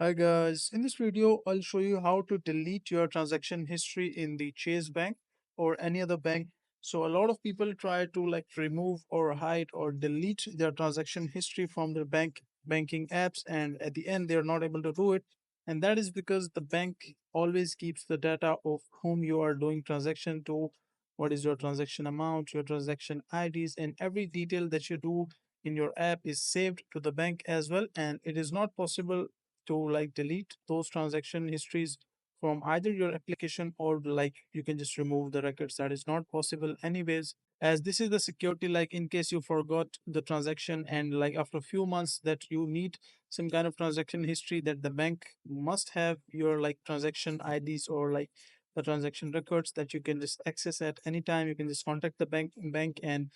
Hi guys, in this video I'll show you how to delete your transaction history in the Chase Bank or any other bank. So a lot of people try to remove or hide or delete their transaction history from their banking apps, and at the end they're not able to do it. And that is because the bank always keeps the data of whom you are doing transaction to, what is your transaction amount, your transaction IDs, and every detail that you do in your app is saved to the bank as well, and it is not possible to delete those transaction histories from either your application, or you can just remove the records. That is not possible anyways, as this is the security, in case you forgot the transaction and after a few months that you need some kind of transaction history, that the bank must have your transaction IDs or the transaction records that you can just access at any time. You can just contact the bank and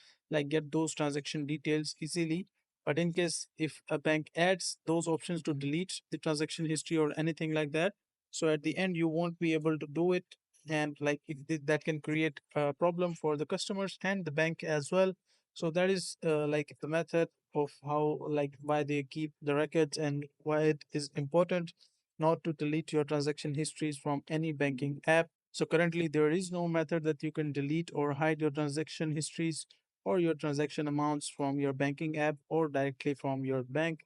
get those transaction details easily. But in case if a bank adds those options to delete the transaction history or anything like that, so at the end you won't be able to do it, and that can create a problem for the customers and the bank as well. So that is the method of how, why they keep the records and why it is important not to delete your transaction histories from any banking app. So currently there is no method that you can delete or hide your transaction histories or your transaction amounts from your banking app or directly from your bank.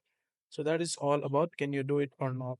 So that is all about can you do it or not.